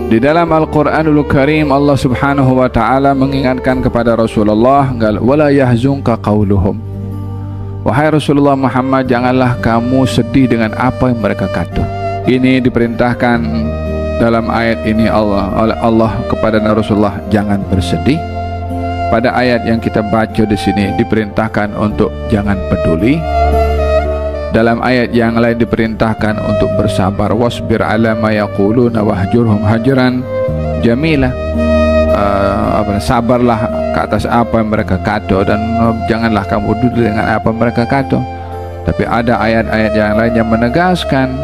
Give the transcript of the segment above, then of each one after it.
Di dalam Al-Quranul Karim Allah Subhanahu wa taala mengingatkan kepada Rasulullah, wala yahzunka qauluhum. Wahai Rasulullah Muhammad, janganlah kamu sedih dengan apa yang mereka kata. Ini diperintahkan dalam ayat ini oleh Allah kepada Rasulullah, jangan bersedih. Pada ayat yang kita baca di sini diperintahkan untuk jangan peduli. Dalam ayat yang lain diperintahkan untuk bersabar, wasbir ala ma yaquluna wahjurhum hajran jamila. Sabarlah ke atas apa yang mereka kata, dan janganlah kamu duduk dengan apa mereka kata. Tapi ada ayat-ayat yang lain yang menegaskan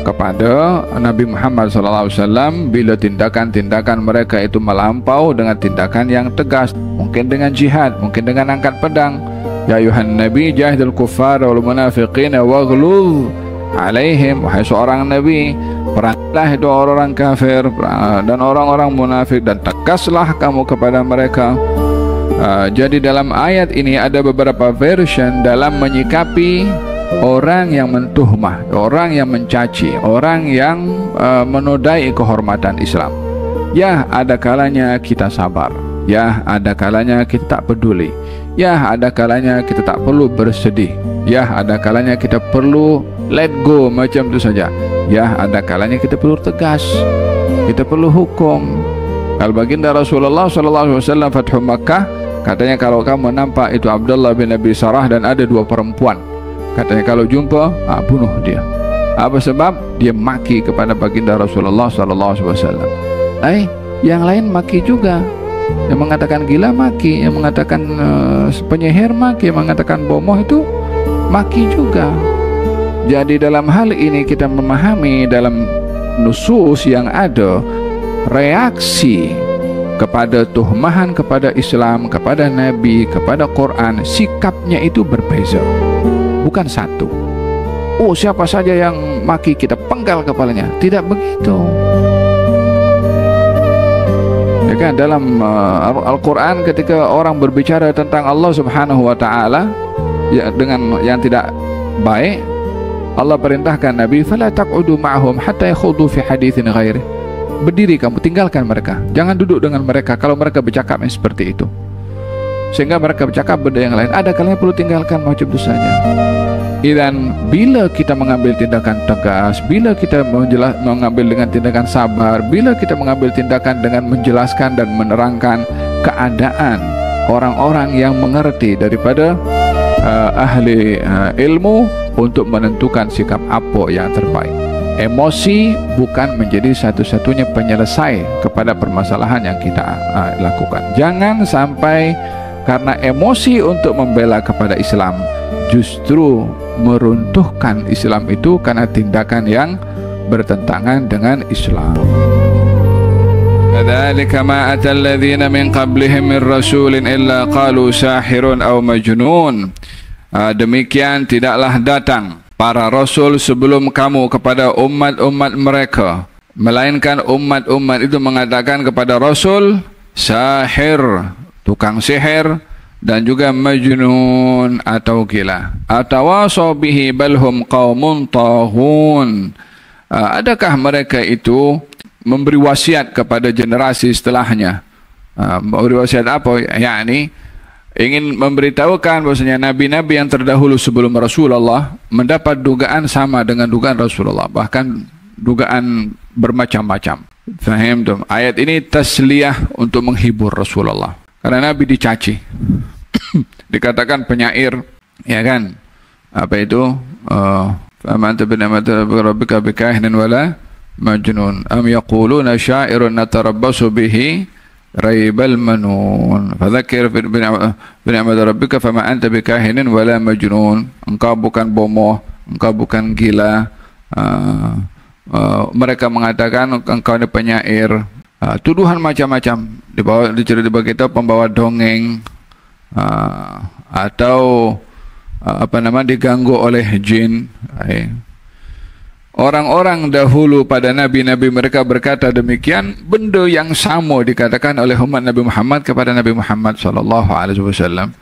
kepada Nabi Muhammad SAW bila tindakan-tindakan mereka itu melampau dengan tindakan yang tegas, mungkin dengan jihad, mungkin dengan angkat pedang. Ya ayuhan Nabi jahidul kuffar wal munafiqina waghluz alaihim. Wahai seorang Nabi, peranglah itu orang-orang kafir dan orang-orang munafik, dan tegaslah kamu kepada mereka. Jadi dalam ayat ini ada beberapa version dalam menyikapi orang yang mentuhmah, orang yang mencaci, orang yang menodai kehormatan Islam. Ya, ada kalanya kita sabar. Ya, ada kalanya kita tak peduli. Ya, ada kalanya kita tak perlu bersedih. Ya, ada kalanya kita perlu let go macam itu saja. Ya, ada kalanya kita perlu tegas. Kita perlu hukum. Kalau baginda Rasulullah SAW Fathu Makkah, katanya kalau kamu nampak itu Abdullah bin Abi Sarah dan ada dua perempuan, katanya kalau jumpa, bunuh dia. Apa sebab? Dia maki kepada baginda Rasulullah SAW. Yang lain maki juga. Yang mengatakan gila maki, yang mengatakan penyihir maki, yang mengatakan bomoh itu maki juga. Jadi dalam hal ini kita memahami dalam nusus yang ada, reaksi kepada tuhmahan kepada Islam, kepada Nabi, kepada Quran, sikapnya itu berbeza, bukan satu. Oh, siapa saja yang maki kita penggal kepalanya, tidak begitu. Ya kan, dalam Al-Quran ketika orang berbicara tentang Allah Subhanahu wa taala ya, dengan yang tidak baik, Allah perintahkan Nabi, fala taq'udu ma'hum hatta yakhudu fi haditsin ghairi. Berdiri kamu, tinggalkan mereka, jangan duduk dengan mereka kalau mereka bercakap yang seperti itu, sehingga mereka bercakap benda yang lain. Ada kalanya perlu tinggalkan macam itu saja. Dan bila kita mengambil tindakan tegas, bila kita mengambil dengan tindakan sabar, bila kita mengambil tindakan dengan menjelaskan dan menerangkan keadaan orang-orang yang mengerti daripada ahli ilmu untuk menentukan sikap apa yang terbaik. Emosi bukan menjadi satu-satunya penyelesai kepada permasalahan yang kita lakukan. Jangan sampai karena emosi untuk membela kepada Islam justru meruntuhkan Islam itu karena tindakan yang bertentangan dengan Islam. Kadzalika ma atal ladzina min qablihim min rasulin illa qalu sahirun aw majnun. Demikian tidaklah datang para rasul sebelum kamu kepada umat-umat mereka, melainkan umat-umat itu mengatakan kepada rasul sahir, tukang sihir, dan juga majnun atau gila. Atawasaw bihi balhum qaumun taghun. Adakah mereka itu memberi wasiat kepada generasi setelahnya? Memberi wasiat apa? Yakni ingin memberitahukan bahwasanya nabi-nabi yang terdahulu sebelum Rasulullah mendapat dugaan sama dengan dugaan Rasulullah, bahkan dugaan bermacam-macam. Faham tu? Ayat ini tasliyah untuk menghibur Rasulullah karena Nabi dicaci. Dikatakan penyair, ya kan? Apa itu? Faman anta bi ni'mati rabbika bikahinin wala majnun am yaquluna sya'irun natarabbasu bihi raibal manun fadzakir bi ni'mati rabbika fama anta bikahinin wala majnun. Engkau bukan bomoh, engkau bukan gila. Mereka mengatakan engkau ini penyair. Tuduhan macam-macam dicerita kita pembawa dongeng, atau diganggu oleh jin. Orang-orang dahulu pada nabi-nabi mereka berkata demikian. Benda yang sama dikatakan oleh umat Nabi Muhammad kepada Nabi Muhammad SAW.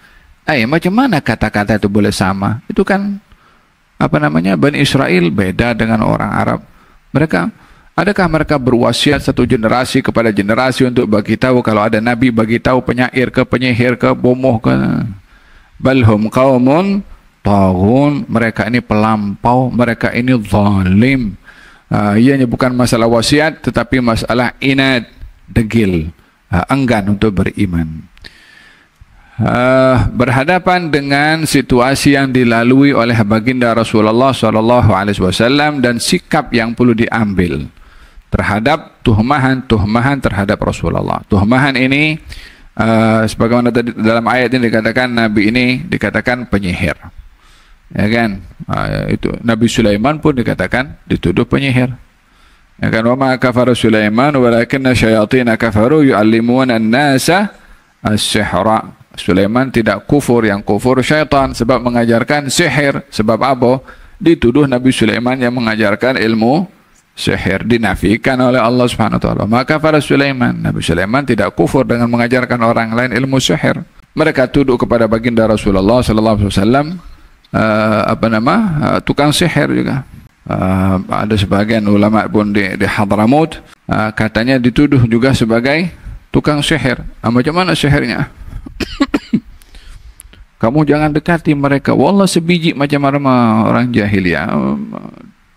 Macam mana kata-kata itu boleh sama? Itu kan Bani Israel beda dengan orang Arab. Mereka Adakah mereka berwasiat satu generasi kepada generasi untuk bagi tahu kalau ada nabi, bagi tahu penyair ke penyihir ke bomoh ke? Balhum qaumun taghun, mereka ini pelampau, mereka ini zalim. Ianya bukan masalah wasiat tetapi masalah inat, degil, enggan untuk beriman. Berhadapan dengan situasi yang dilalui oleh baginda Rasulullah SAW dan sikap yang perlu diambil terhadap tuhmahan terhadap Rasulullah. Tuhmahan ini sebagaimana tadi dalam ayat ini dikatakan Nabi ini dikatakan penyihir, ya kan? Itu Nabi Sulaiman pun dikatakan dituduh penyihir, ya kan? Wa ma kafara Sulaiman walakinna syayatin kafaru yu'allimuna an-nasa as-sihra. Sulaiman tidak kufur, yang kufur syaitan sebab mengajarkan sihir. Sebab apa? Dituduh Nabi Sulaiman yang mengajarkan ilmu sihir, dinafikan oleh Allah Subhanahu wa taala. Maka para Sulaiman, Nabi Sulaiman tidak kufur dengan mengajarkan orang lain ilmu sihir. Mereka tuduh kepada baginda Rasulullah sallallahu alaihi wasallam tukang sihir juga. Ada sebagian ulama pun di Hadramaut katanya dituduh juga sebagai tukang sihir. Macam mana sihirnya? Kamu jangan dekati mereka. Wallah sebiji macam orang jahiliyah.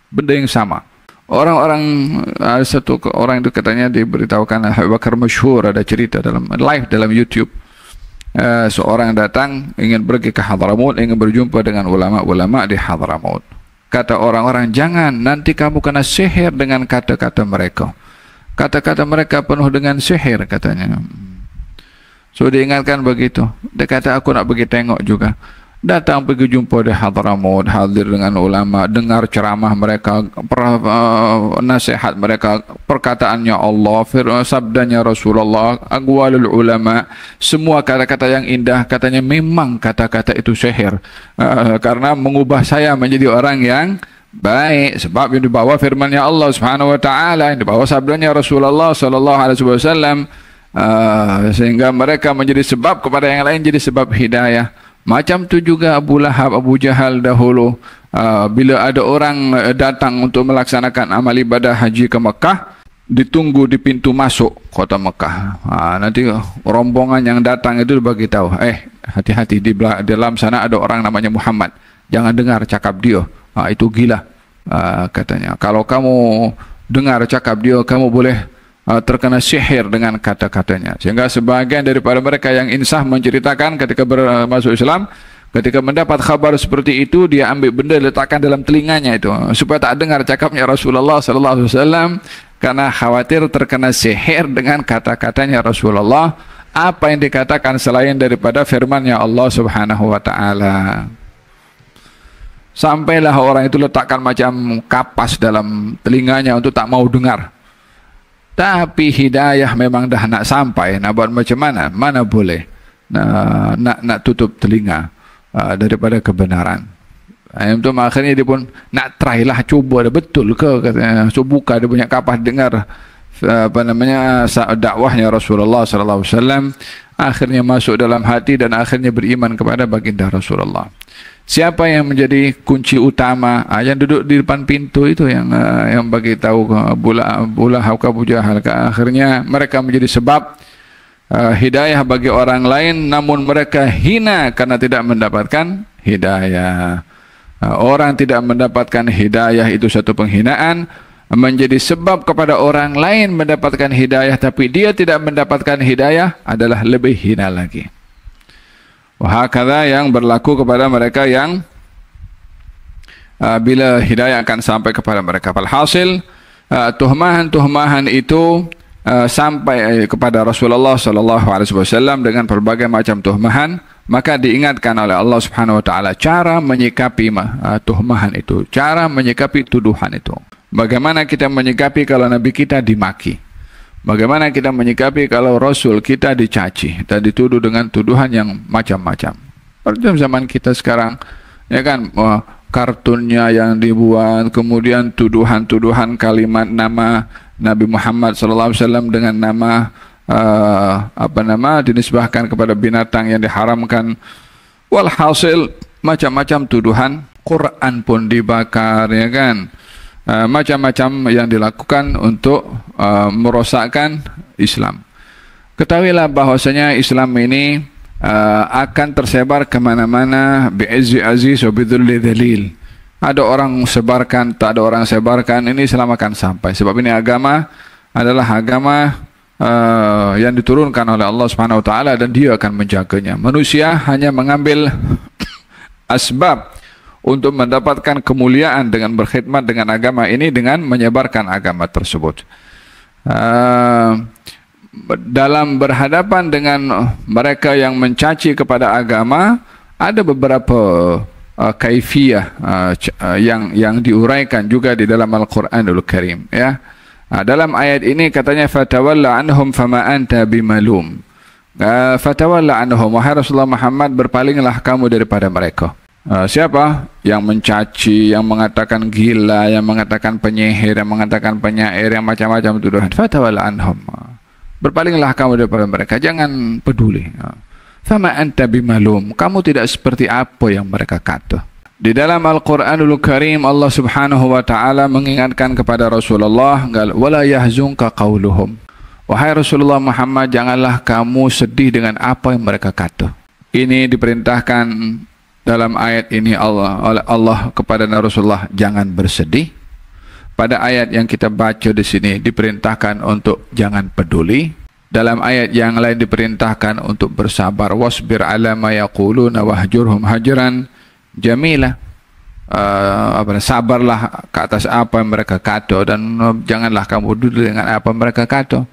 Benda yang sama. Orang-orang, ada satu orang itu katanya diberitahukan Abu Bakar masyhur, ada cerita dalam live dalam YouTube. Seorang datang ingin pergi ke Hadramaut, ingin berjumpa dengan ulama-ulama di Hadramaut. Kata orang-orang, jangan, nanti kamu kena sihir dengan kata-kata mereka. Kata-kata mereka penuh dengan sihir katanya. So diingatkan begitu. Dia kata aku nak pergi tengok juga. Datang pergi jumpa di Hadramaut, hadir dengan ulama, dengar ceramah mereka, nasihat mereka, perkataannya Allah, sabdanya Rasulullah, aqwalul ulama, semua kata-kata yang indah. Katanya memang kata-kata itu sihir, karena mengubah saya menjadi orang yang baik, sebab yang dibawa firman-Nya Allah Subhanahu wa taala, yang dibawa sabdanya Rasulullah sallallahu alaihi wasallam. Sehingga mereka menjadi sebab kepada yang lain, jadi sebab hidayah. Macam tu juga Abu Lahab, Abu Jahal dahulu, bila ada orang datang untuk melaksanakan amal ibadah haji ke Mekah, ditunggu di pintu masuk kota Mekah. Nanti rombongan yang datang itu bagi tahu, hati-hati, di dalam sana ada orang namanya Muhammad, jangan dengar cakap dia, itu gila, katanya. Kalau kamu dengar cakap dia, kamu boleh terkena sihir dengan kata-katanya. Sehingga sebagian daripada mereka yang insaf menceritakan ketika masuk Islam, ketika mendapat kabar seperti itu, dia ambil benda letakkan dalam telinganya itu supaya tak dengar cakapnya Rasulullah sallallahu alaihi wasallam, karena khawatir terkena sihir dengan kata-katanya Rasulullah, apa yang dikatakan selain daripada firman-Nya Allah Subhanahu wa taala. Sampailah orang itu letakkan macam kapas dalam telinganya untuk tak mau dengar. Tapi hidayah memang dah nak sampai, nak buat macam mana? Mana boleh nak tutup telinga daripada kebenaran. Yang tu akhirnya dia pun nak try lah, cuba dah betul ke katanya. So buka dia punya kapas, dengar dakwahnya Rasulullah sallallahu alaihi wasallam, akhirnya masuk dalam hati dan akhirnya beriman kepada baginda Rasulullah. Siapa yang menjadi kunci utama? Yang duduk di depan pintu itu yang bagi tahu Abu Lahab, Abu Jahal. Akhirnya mereka menjadi sebab hidayah bagi orang lain, namun mereka hina karena tidak mendapatkan hidayah. Orang tidak mendapatkan hidayah itu satu penghinaan, menjadi sebab kepada orang lain mendapatkan hidayah tapi dia tidak mendapatkan hidayah adalah lebih hina lagi. Wahakala yang berlaku kepada mereka yang bila hidayah akan sampai kepada mereka. Falhasil tuhmahan-tuhmahan itu sampai kepada Rasulullah sallallahu alaihi wasallam dengan berbagai macam tuhmahan, maka diingatkan oleh Allah Subhanahu wa taala cara menyikapi tuhmahan itu, cara menyikapi tuduhan itu. Bagaimana kita menyikapi kalau nabi kita dimaki? Bagaimana kita menyikapi kalau Rasul kita dicaci dan dituduh dengan tuduhan yang macam-macam? Pada zaman kita sekarang, ya kan, kartunnya yang dibuat, kemudian tuduhan-tuduhan kalimat nama Nabi Muhammad SAW dengan nama dinisbahkan kepada binatang yang diharamkan. Walhasil macam-macam tuduhan. Quran pun dibakar, ya kan? macam-macam yang dilakukan untuk merosakkan Islam. Ketahuilah bahwasanya Islam ini akan tersebar kemana-mana bi'izzi aziz wa bidhulli dhalil. Ada orang sebarkan, tak ada orang sebarkan, ini Islam akan sampai. Sebab ini agama adalah agama yang diturunkan oleh Allah Subhanahu wa taala dan Dia akan menjaganya. Manusia hanya mengambil asbab untuk mendapatkan kemuliaan dengan berkhidmat dengan agama ini dengan menyebarkan agama tersebut. Dalam berhadapan dengan mereka yang mencaci kepada agama, ada beberapa kaifiyah yang diuraikan juga di dalam Al-Quranul Karim, ya. Dalam ayat ini katanya fatawalla anhum fama anta bimalum. Fatawalla anhum, wahai Rasulullah Muhammad, berpalinglah kamu daripada mereka. Siapa yang mencaci, yang mengatakan gila, yang mengatakan penyihir, yang mengatakan penyair, yang macam-macam tuduhan, fatawalla anhum, berpalinglah kamu daripada mereka, jangan peduli. Fama anta bimalum, kamu tidak seperti apa yang mereka kata. Di dalam Al-Quranul Karim Allah Subhanahu wa taala mengingatkan kepada Rasulullah, wala yahzunka qauluhum, wahai Rasulullah Muhammad, janganlah kamu sedih dengan apa yang mereka kata. Ini diperintahkan dalam ayat ini oleh Allah kepada Rasulullah, jangan bersedih. Pada ayat yang kita baca di sini diperintahkan untuk jangan peduli. Dalam ayat yang lain diperintahkan untuk bersabar. Wasbir ala ma yaquluna wahjurhum hajran jamila. Sabarlah ke atas apa yang mereka kata dan janganlah kamu peduli dengan apa yang mereka kata.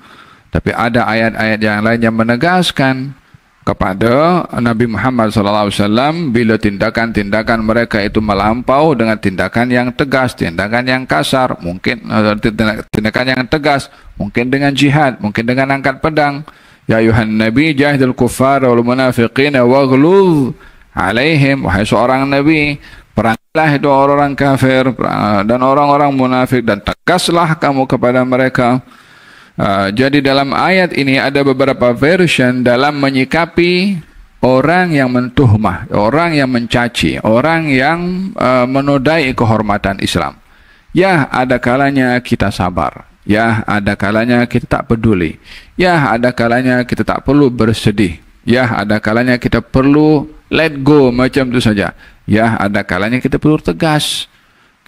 Tapi ada ayat-ayat yang lain yang menegaskan kepada Nabi Muhammad SAW bila tindakan-tindakan mereka itu melampau dengan tindakan yang tegas, tindakan yang kasar, mungkin tindakan yang tegas, mungkin dengan jihad, mungkin dengan angkat pedang. Ya ayuhan Nabi jahidul kuffar wal munafiqina waghluz alaihim, wahai seorang Nabi, perangilah itu orang-orang kafir dan orang-orang munafik dan tegaslah kamu kepada mereka. Jadi dalam ayat ini ada beberapa version dalam menyikapi orang yang mentuhmah, orang yang mencaci, orang yang menodai kehormatan Islam. Ya, ada kalanya kita sabar. Ya, ada kalanya kita tak peduli. Ya, ada kalanya kita tak perlu bersedih. Ya, ada kalanya kita perlu let go macam itu saja. Ya, ada kalanya kita perlu tegas.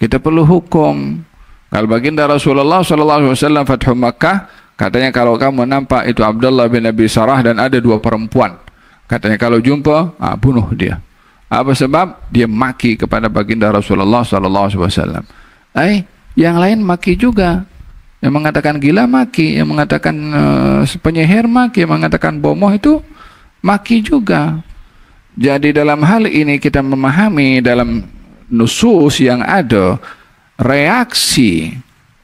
Kita perlu hukum. Kalau baginda Rasulullah SAW Fathu Makkah, katanya kalau kamu nampak itu Abdullah bin Abi Sarah dan ada dua perempuan, katanya kalau jumpa, bunuh dia. Apa sebab? Dia maki kepada baginda Rasulullah SAW. Yang lain maki juga. Yang mengatakan gila maki, yang mengatakan penyihir maki, yang mengatakan bomoh itu maki juga. Jadi dalam hal ini kita memahami dalam nusus yang ada, reaksi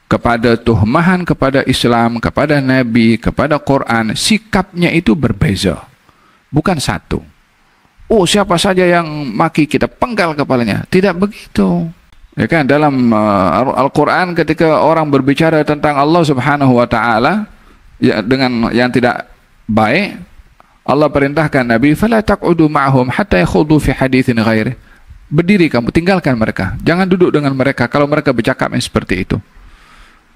kepada tuhmahan kepada Islam, kepada Nabi, kepada Quran, sikapnya itu berbeza, bukan satu. Oh, siapa saja yang maki kita penggal kepalanya, tidak begitu. Ya kan, dalam Al-Quran ketika orang berbicara tentang Allah Subhanahu wa taala ya, dengan yang tidak baik, Allah perintahkan Nabi, fala taq'udu ma'hum hatta yakhudu fi haditsin ghairi. Berdiri kamu, tinggalkan mereka, jangan duduk dengan mereka kalau mereka bercakap yang seperti itu,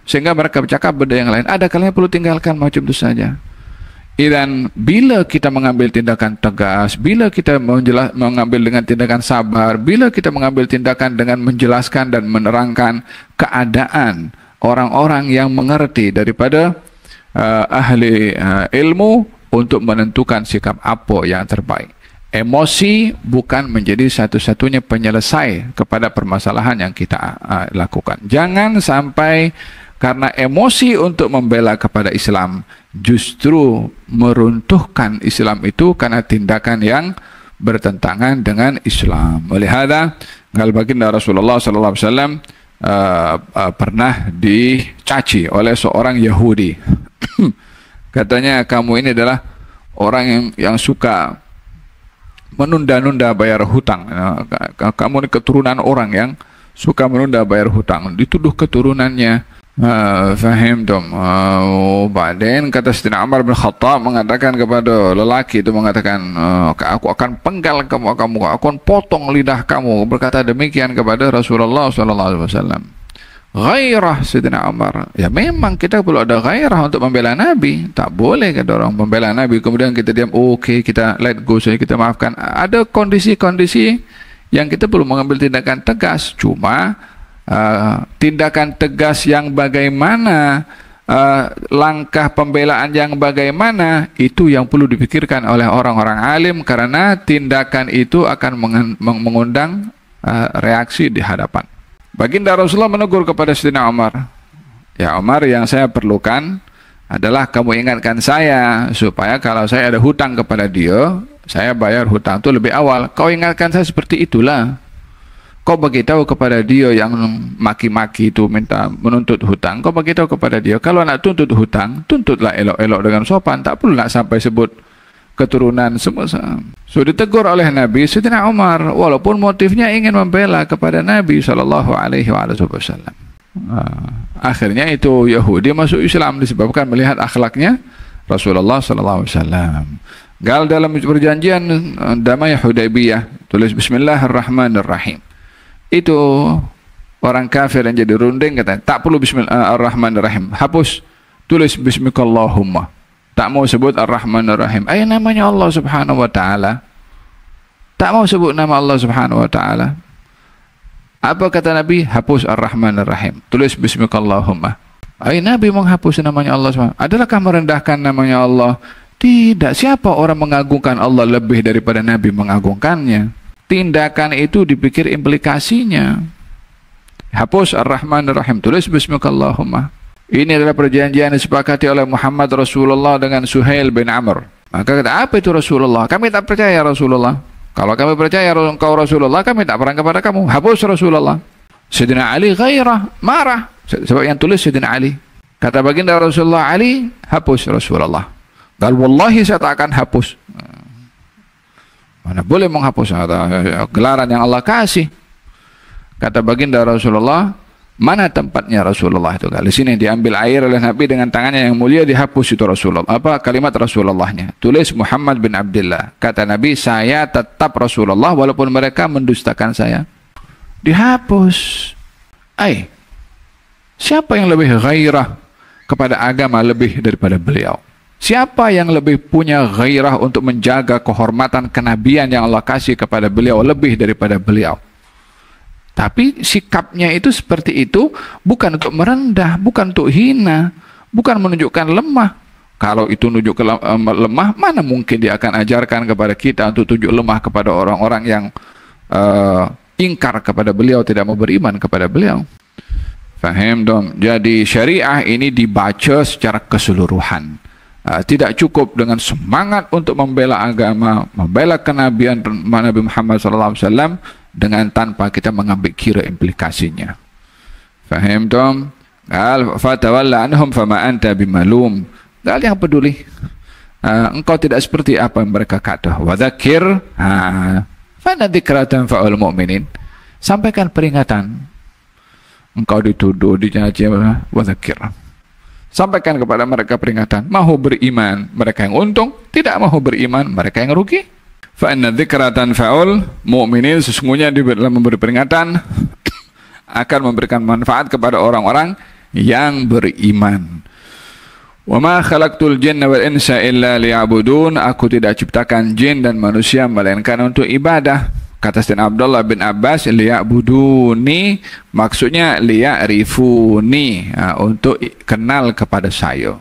sehingga mereka bercakap benda yang lain. Ada kalanya perlu tinggalkan macam itu saja. Dan bila kita mengambil tindakan tegas, bila kita mengambil dengan tindakan sabar, bila kita mengambil tindakan dengan menjelaskan dan menerangkan keadaan orang-orang yang mengerti daripada ahli ilmu untuk menentukan sikap apa yang terbaik. Emosi bukan menjadi satu-satunya penyelesai kepada permasalahan yang kita lakukan. Jangan sampai karena emosi untuk membela kepada Islam justru meruntuhkan Islam itu karena tindakan yang bertentangan dengan Islam. Oleh hada, baginda Rasulullah SAW pernah dicaci oleh seorang Yahudi. Katanya, kamu ini adalah orang yang suka menunda-nunda bayar hutang. Kamu ini keturunan orang yang suka menunda bayar hutang. Dituduh keturunannya. Fahim dong. Baden kata Sayyidina Umar bin Khattab mengatakan kepada lelaki itu, mengatakan, aku akan penggal kamu, aku akan potong lidah kamu. Berkata demikian kepada Rasulullah SAW. Ghairah Sayyidina Umar. Ya memang kita perlu ada ghairah untuk membela Nabi. Tak boleh kata orang membela Nabi kemudian kita diam, okey kita let go saja, kita maafkan. Ada kondisi-kondisi yang kita perlu mengambil tindakan tegas. Cuma tindakan tegas yang bagaimana, langkah pembelaan yang bagaimana, itu yang perlu dipikirkan oleh orang-orang alim, karena tindakan itu akan mengundang reaksi di hadapan. Baginda Rasulullah menegur kepada Sayyidina Umar, ya Umar, yang saya perlukan adalah kamu ingatkan saya supaya kalau saya ada hutang kepada dia, saya bayar hutang itu lebih awal. Kau ingatkan saya seperti itulah. Kau beritahu kepada dia yang maki-maki itu minta menuntut hutang, kau beritahu kepada dia, kalau nak tuntut hutang, tuntutlah elok-elok dengan sopan, tak perlu nak sampai sebut keturunan semua. So ditegur oleh Nabi Sayyidina Umar, walaupun motifnya ingin membela kepada Nabi SAW. Akhirnya itu Yahudi masuk Islam disebabkan melihat akhlaknya Rasulullah SAW. Gal dalam perjanjian damai Hudaybiyah tulis Bismillahirrahmanirrahim. Itu orang kafir yang jadi runding kata tak perlu Bismillahirrahmanirrahim, hapus, tulis Bismikallahumma. Tak mau sebut Ar-Rahman Ar-Rahim. Namanya Allah Subhanahu wa Ta'ala. Tak mau sebut nama Allah Subhanahu wa Ta'ala. Apa kata Nabi? Hapus Ar-Rahman Ar-Rahim. Tulis Bismikallahumma. Nabi menghapus namanya Allah Subhanahu. Adalahkah merendahkan namanya Allah? Tidak. Siapa orang mengagungkan Allah lebih daripada Nabi mengagungkannya? Tindakan itu dipikir implikasinya. Hapus Ar-Rahman Ar-Rahim. Tulis Bismikallahumma. Ini adalah perjanjian yang disepakati oleh Muhammad Rasulullah dengan Suhail bin Amr. Maka kata, apa itu Rasulullah? Kami tak percaya Rasulullah. Kalau kami percaya engkau Rasulullah, kami tak perang kepada kamu. Hapus Rasulullah. Sayyidina Ali ghairah, marah. Sebab yang tulis Sayyidina Ali. Kata baginda Rasulullah, Ali, hapus Rasulullah. Gal wallahi saya tak akan hapus. Mana boleh menghapus? Gelaran yang Allah kasih. Kata baginda Rasulullah, mana tempatnya Rasulullah itu? Di sini diambil air oleh Nabi dengan tangannya yang mulia, dihapus itu Rasulullah. Apa kalimat Rasulullahnya? Tulis Muhammad bin Abdullah. Kata Nabi, saya tetap Rasulullah walaupun mereka mendustakan saya. Dihapus. Siapa yang lebih ghairah kepada agama lebih daripada beliau? Siapa yang lebih punya ghairah untuk menjaga kehormatan kenabian yang Allah kasih kepada beliau lebih daripada beliau? Tapi sikapnya itu seperti itu, bukan untuk merendah, bukan untuk hina, bukan menunjukkan lemah. Kalau itu menunjuk lemah, mana mungkin dia akan ajarkan kepada kita untuk tunjuk lemah kepada orang-orang yang ingkar kepada beliau, tidak mau beriman kepada beliau. Faham dong? Jadi syariah ini dibaca secara keseluruhan. Tidak cukup dengan semangat untuk membela agama, membela kenabian Nabi Muhammad SAW dengan tanpa kita mengambil kira implikasinya. Faham dong? Fatawalla anhum fama anta bimalum. Gal yang peduli. Engkau tidak seperti apa yang mereka kata. Wa dzakir, fa dzikra tanfa'ul mu'minin. Sampaikan peringatan. Engkau dituduh, dicaci, wa dzakir. Sampaikan kepada mereka peringatan. Mahu beriman mereka yang untung, tidak mahu beriman mereka yang rugi. Fa inna dzikra tanfa'ul mu'minin. Sesungguhnya dalam memberi peringatan akan memberikan manfaat kepada orang-orang yang beriman. Wa ma khalaqtul jinna wal insa illa liya'budun. Aku tidak ciptakan jin dan manusia melainkan untuk ibadah. Kata Sayyidina Abdullah bin Abbas, liya'buduni maksudnya liya'rifuni, untuk kenal kepada saya.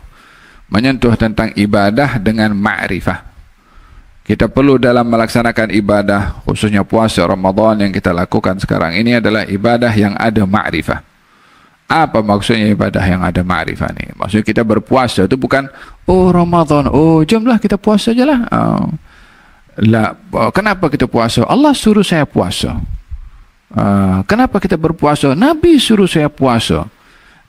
Menyentuh tentang ibadah dengan ma'rifah. Kita perlu dalam melaksanakan ibadah, khususnya puasa Ramadan yang kita lakukan sekarang ini adalah ibadah yang ada ma'rifah. Apa maksudnya ibadah yang ada ma'rifah nih? Maksudnya kita berpuasa itu bukan, oh Ramadan, oh jomlah kita puasa aja lah. Kenapa kita puasa? Allah suruh saya puasa. Kenapa kita berpuasa? Nabi suruh saya puasa.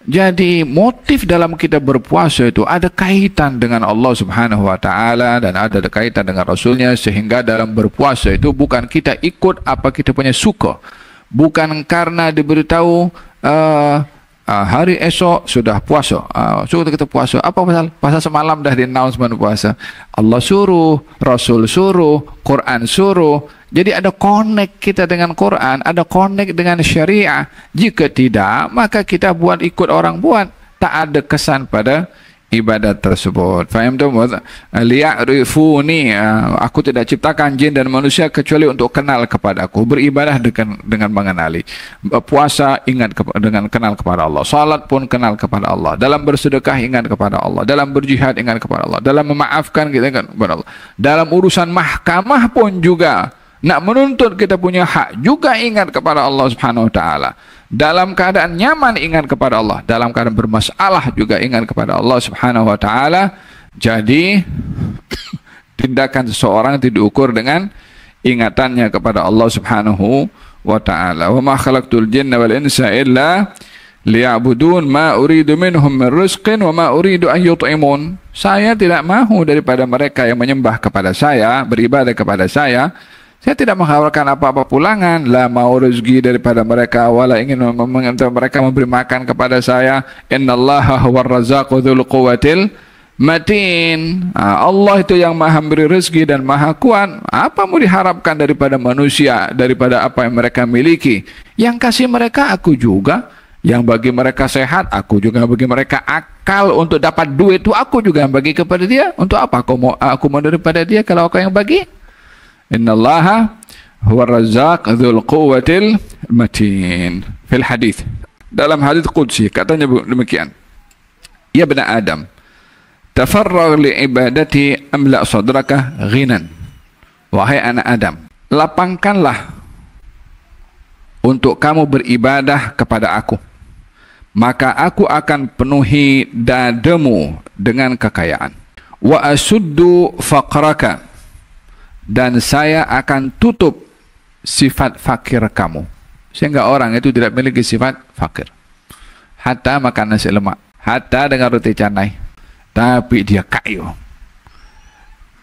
Jadi motif dalam kita berpuasa itu ada kaitan dengan Allah Subhanahu wa Ta'ala dan ada kaitan dengan Rasulnya, sehingga dalam berpuasa itu bukan kita ikut apa kita punya suka, bukan karena diberitahu hari esok sudah puasa, sudah kita puasa. Apa pasal? Pasal semalam dah di announcement puasa. Allah suruh, Rasul suruh, Quran suruh. Jadi ada connect kita dengan Quran, ada connect dengan syariah. Jika tidak, maka kita buat ikut orang buat, tak ada kesan pada ibadat tersebut. Faham tu? Liya'rifuni, aku tidak ciptakan jin dan manusia kecuali untuk kenal kepada aku. Beribadah dengan mengenali. Puasa ingat dengan kenal kepada Allah. Salat pun kenal kepada Allah. Dalam bersedekah ingat kepada Allah. Dalam berjihad ingat kepada Allah. Dalam memaafkan kita ingat kepada Allah. Dalam urusan mahkamah pun juga, nak menuntut kita punya hak juga ingat kepada Allah Subhanahu wa taala. Dalam keadaan nyaman ingat kepada Allah, dalam keadaan bermasalah juga ingat kepada Allah Subhanahu wa taala. Jadi tindakan seseorang itu diukur dengan ingatannya kepada Allah Subhanahu wa taala. Wa ma khalaqtul jinna wal insa illa liya'budun ma uridu minhum min rizqin wa ma uridu an yut'imun. Saya tidak mahu daripada mereka yang menyembah kepada saya, beribadah kepada saya. Saya tidak mengharapkan apa-apa pulangan, la mau rezeki daripada mereka, wala ingin mereka memberi makan kepada saya. Innallaha huwar razzaqu dzul quwwatil matin. Allah itu yang maha memberi rezeki dan maha kuat. Apa mau diharapkan daripada manusia, daripada apa yang mereka miliki? Yang kasih mereka aku juga, yang bagi mereka sehat aku juga, bagi mereka akal untuk dapat duit itu aku juga yang bagi kepada dia. Untuk apa aku mau daripada dia kalau aku yang bagi? Innallaha huwa razzaq dzul quwwatil matin. Fil hadis, dalam hadis qudsi katanya demikian, ya bani Adam, tafarragh li ibadati amla sadraka ghinan. Wahai anak Adam, lapangkanlah untuk kamu beribadah kepada aku, maka aku akan penuhi dadamu dengan kekayaan. Wa asuddu faqraka, dan saya akan tutup sifat fakir kamu, sehingga orang itu tidak memiliki sifat fakir. Hatta makan nasi lemak, hatta dengan roti canai, tapi dia kaya,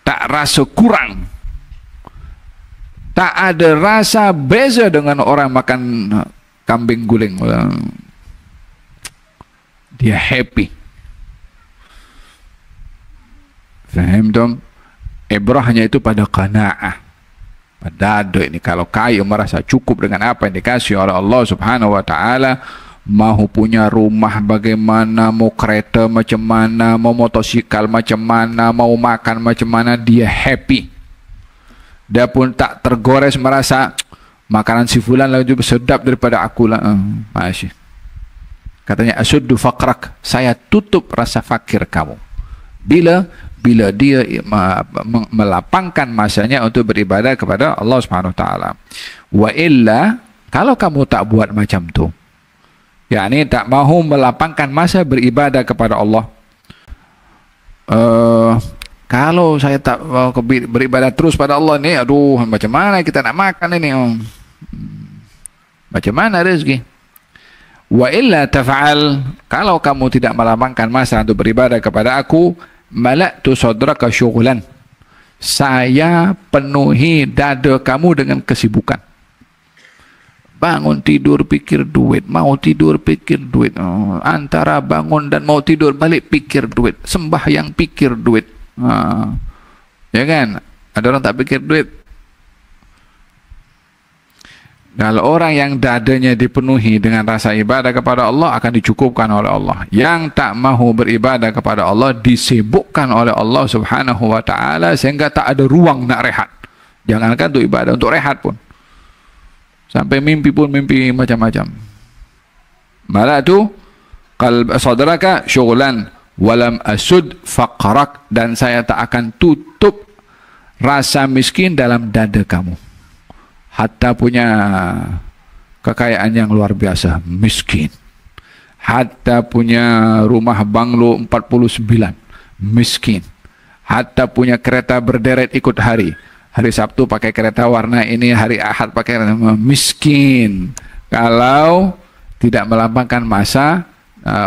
tak rasa kurang, tak ada rasa beza dengan orang makan kambing guling. Dia happy. Faham dong? Ibrahnya itu pada qanaah, pada ini. Kalau kaya merasa cukup dengan apa yang dikasih oleh Allah Subhanahu wa taala, mau punya rumah bagaimana, mau kereta macam mana, mau motosikal macam mana, mau makan macam mana, dia happy. Dia pun tak tergores merasa makanan si fulan lebih sedap daripada aku lah. Masih. Katanya asuddu faqrak, saya tutup rasa fakir kamu. Bila dia melapangkan masanya untuk beribadah kepada Allah Subhanahu wa taala. Wa illa, kalau kamu tak buat macam tu, yakni tak mahu melapangkan masa beribadah kepada Allah. Kalau saya tak beribadah terus pada Allah ni, aduh, macam mana kita nak makan ini? Macam mana rezeki? Wa illa taf'al, kalau kamu tidak melapangkan masa untuk beribadah kepada aku, mala'tu sadraka syughlan, saya penuhi dada kamu dengan kesibukan. Bangun tidur pikir duit, mau tidur pikir duit, antara bangun dan mau tidur balik pikir duit, sembahyang pikir duit. Ya kan? Ada orang tak pikir duit. Kalau orang yang dadanya dipenuhi dengan rasa ibadah kepada Allah, akan dicukupkan oleh Allah. Yang tak mahu beribadah kepada Allah disibukkan oleh Allah Subhanahu wa taala sehingga tak ada ruang nak rehat. Jangankan untuk ibadah, untuk rehat pun. Sampai mimpi pun mimpi macam-macam. Malatu qalb sadraka syughlan walam asud faqrak, dan saya tak akan tutup rasa miskin dalam dada kamu. Hatta punya kekayaan yang luar biasa, miskin. Hatta punya rumah banglo 49, miskin. Hatta punya kereta berderet ikut hari. Hari Sabtu pakai kereta warna ini, hari Ahad pakai kereta, miskin. Kalau tidak melambangkan masa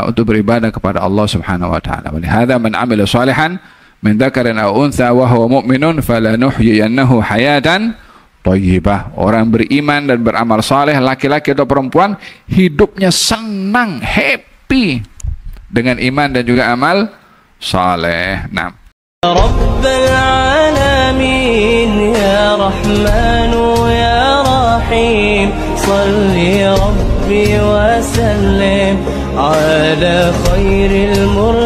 untuk beribadah kepada Allah Subhanahu wa taala. Walihada man amila salihan min dzakarin aw untha wa huwa mu'minun falanuhyiyannahu hayatan thayyibah. Orang beriman dan beramal saleh, laki-laki atau perempuan, hidupnya senang, happy dengan iman dan juga amal saleh. Nah, Rabbal alamin ya Rahmanu رحيم صل ربي وسلم على خير المرسلين